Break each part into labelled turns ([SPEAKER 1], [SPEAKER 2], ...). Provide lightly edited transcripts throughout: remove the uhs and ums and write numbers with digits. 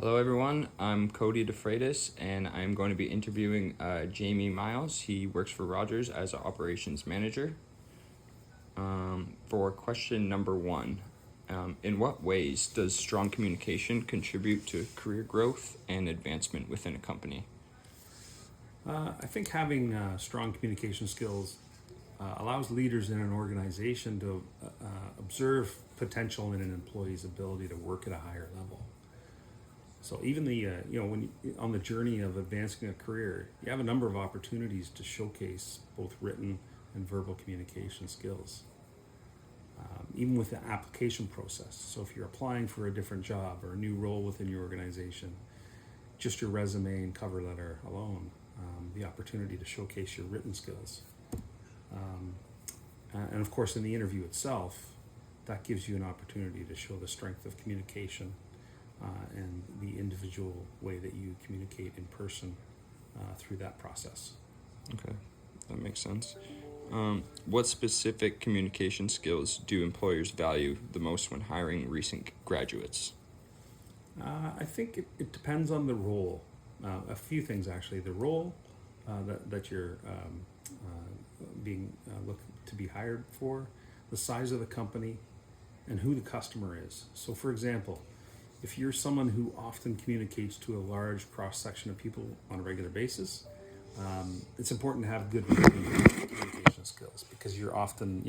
[SPEAKER 1] Hello, everyone. I'm Cody DeFreitas, and I'm going to be interviewing Jamie Miles. He works for Rogers as an operations manager. For question number one, in what ways does strong communication contribute to career growth and advancement within a company?
[SPEAKER 2] I think having strong communication skills allows leaders in an organization to observe potential in an employee's ability to work at a higher level. So even when on the journey of advancing a career, you have a number of opportunities to showcase both written and verbal communication skills. Even with the application process. So if you're applying for a different job or a new role within your organization, just your resume and cover letter alone, the opportunity to showcase your written skills. And of course, in the interview itself, that gives you an opportunity to show the strength of communication and the individual way that you communicate in person through that process.
[SPEAKER 1] Okay, that makes sense. What specific communication skills do employers value the most when hiring recent graduates?
[SPEAKER 2] I think it depends on the role. A few things actually. The role that you're being looked to be hired for, the size of the company, and who the customer is. So, for example, if you're someone who often communicates to a large cross section of people on a regular basis, it's important to have good communication skills because you're often,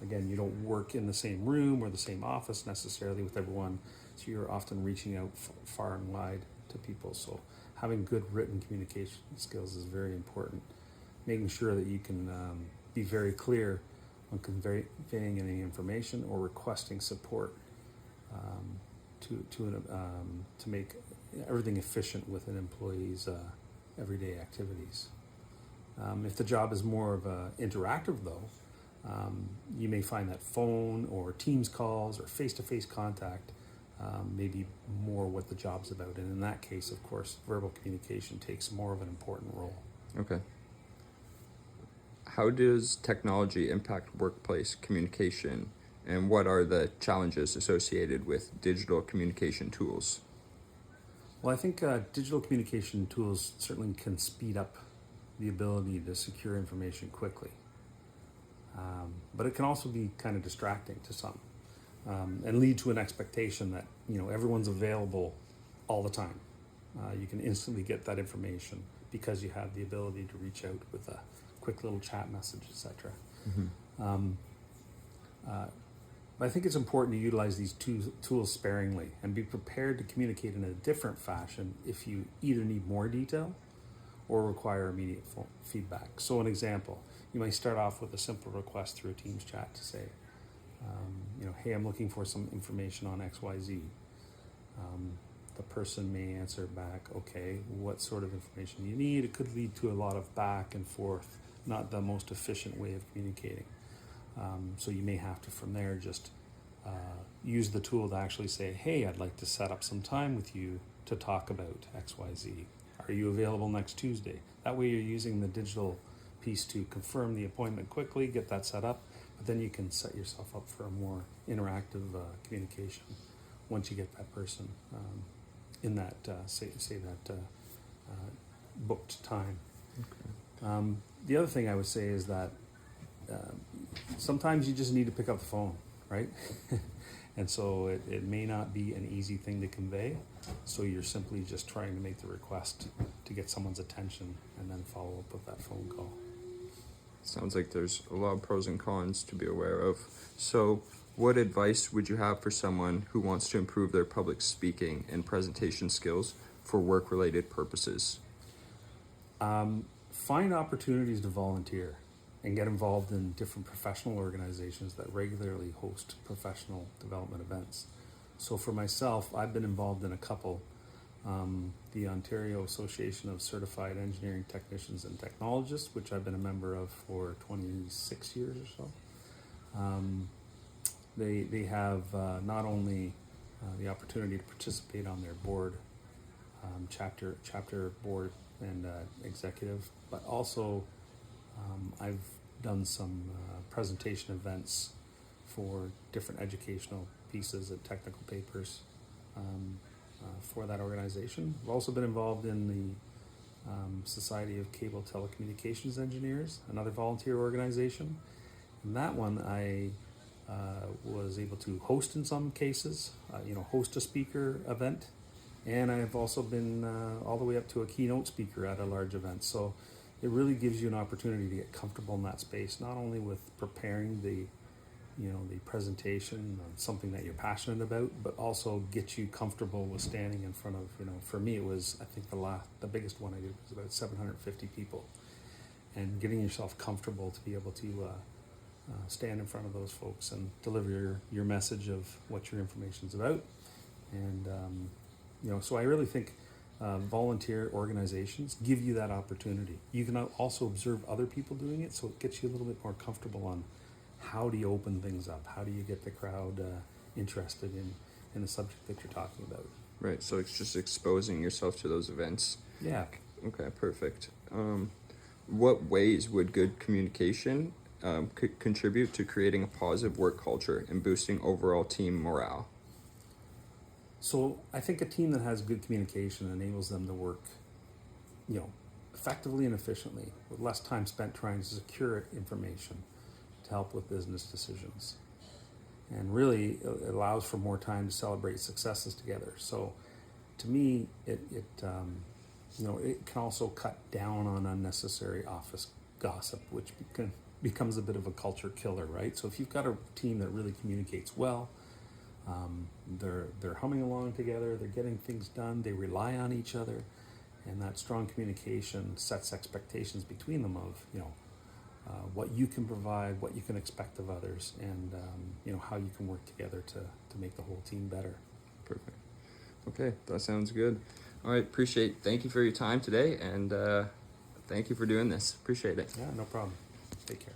[SPEAKER 2] again, you don't work in the same room or the same office necessarily with everyone, so you're often reaching out far and wide to people. So having good written communication skills is very important. Making sure that you can be very clear on conveying any information or requesting support to make everything efficient with an employee's everyday activities. If the job is more of a interactive though, you may find that phone or Teams calls or face-to-face contact may be more what the job's about. And in that case, of course, verbal communication takes more of an important role.
[SPEAKER 1] Okay. How does technology impact workplace communication, and what are the challenges associated with digital communication tools?
[SPEAKER 2] Well, I think digital communication tools certainly can speed up the ability to secure information quickly. But it can also be kind of distracting to some and lead to an expectation that everyone's available all the time. You can instantly get that information because you have the ability to reach out with a quick little chat message, etc. But I think it's important to utilize these tools sparingly and be prepared to communicate in a different fashion if you either need more detail or require immediate feedback. So an example, you might start off with a simple request through a Teams chat to say, hey, I'm looking for some information on XYZ. The person may answer back, okay, what sort of information do you need? It could lead to a lot of back and forth, not the most efficient way of communicating. So you may have to, from there, just use the tool to actually say, hey, I'd like to set up some time with you to talk about XYZ. Are you available next Tuesday? That way you're using the digital piece to confirm the appointment quickly, get that set up, but then you can set yourself up for a more interactive communication once you get that person in that, booked time.
[SPEAKER 1] Okay.
[SPEAKER 2] The other thing I would say is that sometimes you just need to pick up the phone, right? And so it may not be an easy thing to convey. So you're simply just trying to make the request to get someone's attention and then follow up with that phone call.
[SPEAKER 1] Sounds like there's a lot of pros and cons to be aware of. So what advice would you have for someone who wants to improve their public speaking and presentation skills for work-related purposes?
[SPEAKER 2] Find opportunities to volunteer and get involved in different professional organizations that regularly host professional development events. So for myself, I've been involved in a couple. The Ontario Association of Certified Engineering Technicians and Technologists, which I've been a member of for 26 years or so. They have not only the opportunity to participate on their board, chapter board and executive, but also I've done some presentation events for different educational pieces and technical papers for that organization. I've also been involved in the Society of Cable Telecommunications Engineers, another volunteer organization. And that one I was able to host in some cases, host a speaker event. And I've also been all the way up to a keynote speaker at a large event. So it really gives you an opportunity to get comfortable in that space, not only with preparing the presentation on something that you're passionate about, but also get you comfortable with standing in front of, for me it was, I think the biggest one I did was about 750 people, and getting yourself comfortable to be able to stand in front of those folks and deliver your message of what your information's about. And, so I really think volunteer organizations give you that opportunity. You can also observe other people doing it, so it gets you a little bit more comfortable on how do you open things up? How do you get the crowd interested in the subject that you're talking about?
[SPEAKER 1] Right, so it's just exposing yourself to those events.
[SPEAKER 2] Yeah.
[SPEAKER 1] Okay, perfect. What ways would good communication contribute to creating a positive work culture and boosting overall team morale?
[SPEAKER 2] So I think a team that has good communication enables them to work, effectively and efficiently, with less time spent trying to secure information to help with business decisions. And really, it allows for more time to celebrate successes together. So to me, it can also cut down on unnecessary office gossip, which becomes a bit of a culture killer, right? So if you've got a team that really communicates well, they're humming along together, they're getting things done, they rely on each other, and that strong communication sets expectations between them of, what you can provide, what you can expect of others, and how you can work together to make the whole team better.
[SPEAKER 1] Perfect. Okay, that sounds good. All right, thank you for your time today, and thank you for doing this. Appreciate it.
[SPEAKER 2] Yeah, no problem. Take care.